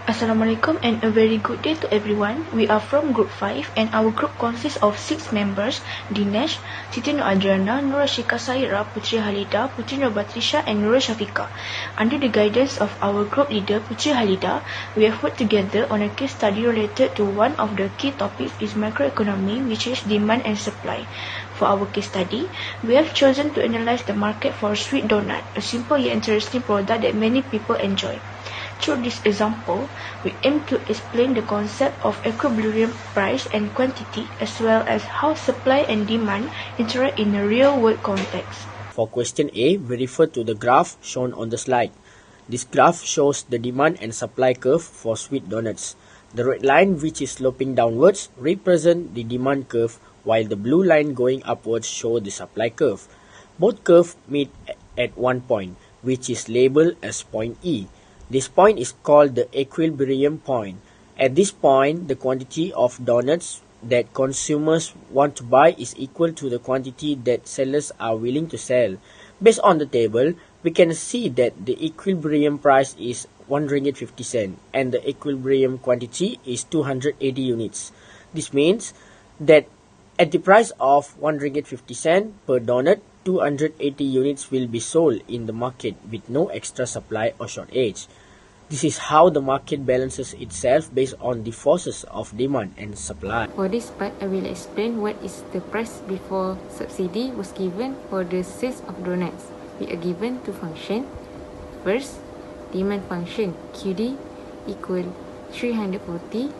Assalamualaikum and a very good day to everyone. We are from Group 5 and our group consists of 6 members, Dinesh, Siti Nur Adriana, Nura Shika Saira, Putri Halida, Putri Nur Batrisha and Nura Shafika. Under the guidance of our group leader, Putri Halida, we have put together on a case study related to one of the key topics is microeconomy, which is demand and supply. For our case study, we have chosen to analyze the market for sweet donut, a simple yet interesting product that many people enjoy. Through this example, we aim to explain the concept of equilibrium price and quantity as well as how supply and demand interact in a real-world context. For question A, we refer to the graph shown on the slide. This graph shows the demand and supply curve for sweet donuts. The red line, which is sloping downwards, represents the demand curve, while the blue line going upwards shows the supply curve. Both curves meet at one point, which is labeled as point E. This point is called the equilibrium point. At this point, the quantity of donuts that consumers want to buy is equal to the quantity that sellers are willing to sell. Based on the table, we can see that the equilibrium price is 1 ringgit 50 cent and the equilibrium quantity is 280 units. This means that at the price of 1 ringgit 50 cent per donut, 280 units will be sold in the market with no extra supply or shortage. This is how the market balances itself based on the forces of demand and supply. For this part, I will explain what is the price before subsidy was given for the sales of donuts. We are given two functions. First, demand function QD equal 340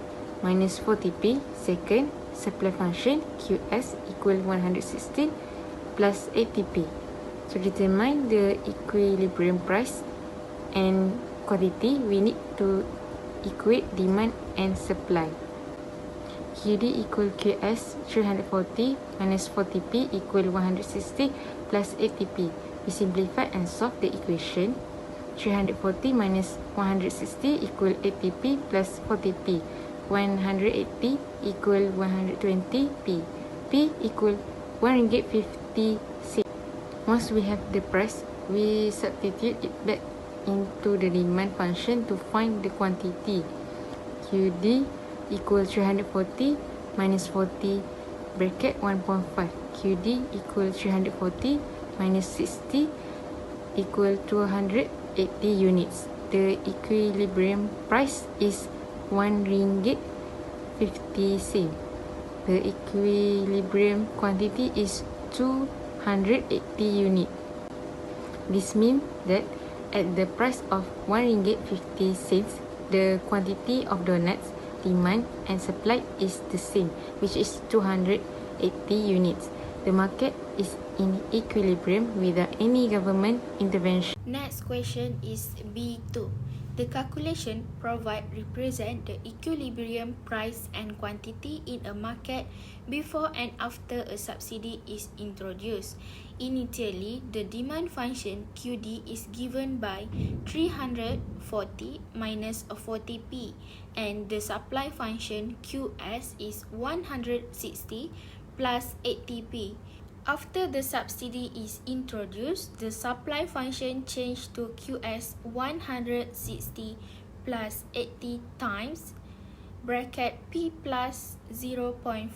minus 40p. Second, supply function QS equal 116 plus 80p. To determine the equilibrium price and quantity, we need to equate demand and supply. QD equal QS 340 minus 40p equal 160 plus 80p. We simplify and solve the equation. 340 minus 160 equal 80p plus 40p. 180 equal 120p. P equal 1 ringgit 50 cents. Once we have the price, we substitute it back into the demand function to find the quantity. QD equal 340 minus 40 bracket 1.5. QD equal 340 minus 60 equal 280 units. The equilibrium price is 1 ringgit 50 cent. The equilibrium quantity is 280 unit. This means that at the price of 1 ringgit 50 cents, the quantity of donuts, demand and supply is the same, which is 280 units. The market is in equilibrium without any government intervention. Next question is B2. The calculation represent the equilibrium price and quantity in a market before and after a subsidy is introduced. Initially, the demand function QD is given by 340 minus 40p and the supply function QS is 160 plus 80p. After the subsidy is introduced, the supply function changed to QS 160 plus 80 times bracket P plus 0.5,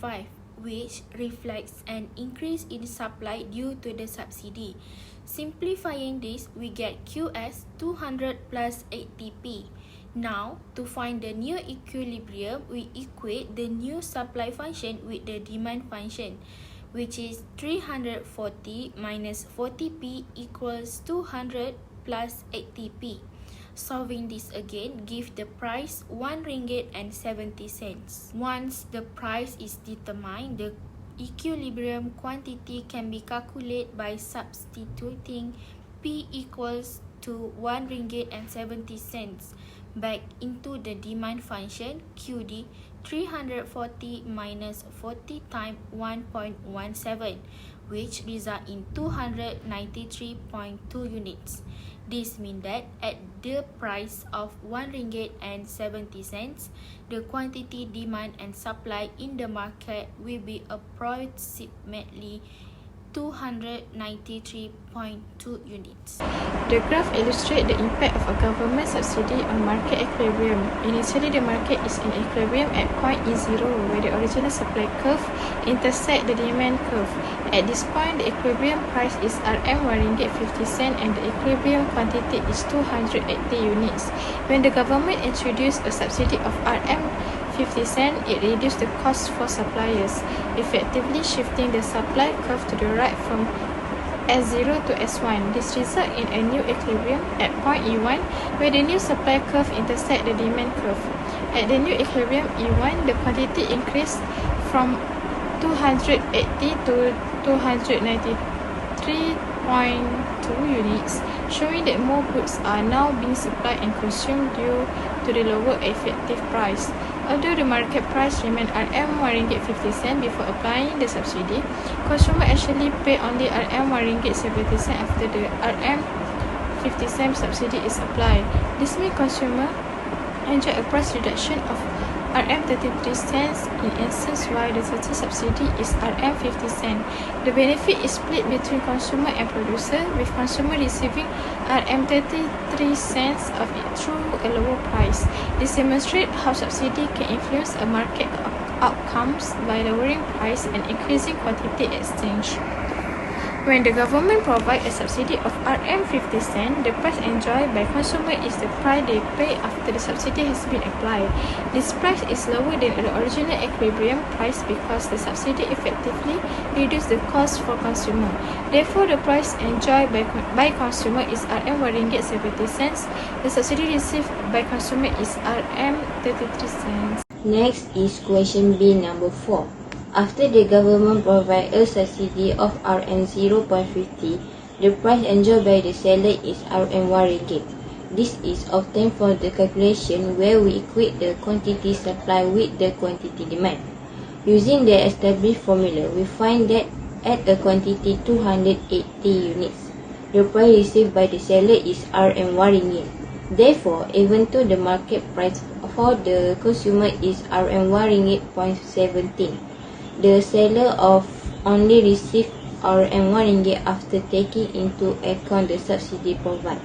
which reflects an increase in supply due to the subsidy. Simplifying this, we get QS 200 plus 80p. Now, to find the new equilibrium, we equate the new supply function with the demand function, which is 340 minus 40p equals 200 plus 80p. Solving this again give the price 1 ringgit and 70 cents. Once the price is determined, the equilibrium quantity can be calculated by substituting P equals to 1 ringgit and 70 cents back into the demand function QD 340 minus 40 times 1.17, which result in 293.2 units. This means that at the price of 1 ringgit and 70 cents, the quantity, demand and supply in the market will be approximately 293.2 units. The graph illustrates the impact of a government subsidy on market equilibrium. Initially, the market is in equilibrium at point E0, where the original supply curve intersects the demand curve. At this point, the equilibrium price is Rm1.50 and the equilibrium quantity is 280 units. When the government introduced a subsidy of Rm50, it reduced the cost for suppliers, effectively shifting the supply curve to the right from S0 to S1. This results in a new equilibrium at point E1, where the new supply curve intersects the demand curve. At the new equilibrium E1, the quantity increased from 280 to 293.2 units, showing that more goods are now being supplied and consumed due to the lower effective price. Although the market price remained Rm1.50 before applying the subsidy, consumers actually pay only Rm1.70 after the Rm50 subsidy is applied. This means consumers enjoy a price reduction of Rm33 in essence, while the total subsidy is Rm50. The benefit is split between consumer and producer, with consumer receiving Rm33 of it through a lower price. This demonstrates how subsidy can influence a market outcomes by lowering price and increasing quantity exchange. When the government provides a subsidy of Rm50, the price enjoyed by consumers is the price they pay after the subsidy has been applied. This price is lower than the original equilibrium price because the subsidy effectively reduces the cost for consumer. Therefore, the price enjoyed by consumer is Rm1.70. The subsidy received by consumer is Rm33. Next is question B number 4. After the government provides a subsidy of Rm0.50, the price enjoyed by the seller is Rm1. This is obtained from the calculation where we equate the quantity supply with the quantity demand. Using the established formula, we find that at a quantity 280 units, the price received by the seller is Rm1. Therefore, even though the market price for the consumer is Rm1.17, the seller of only received Rm1 after taking into account the subsidy provided.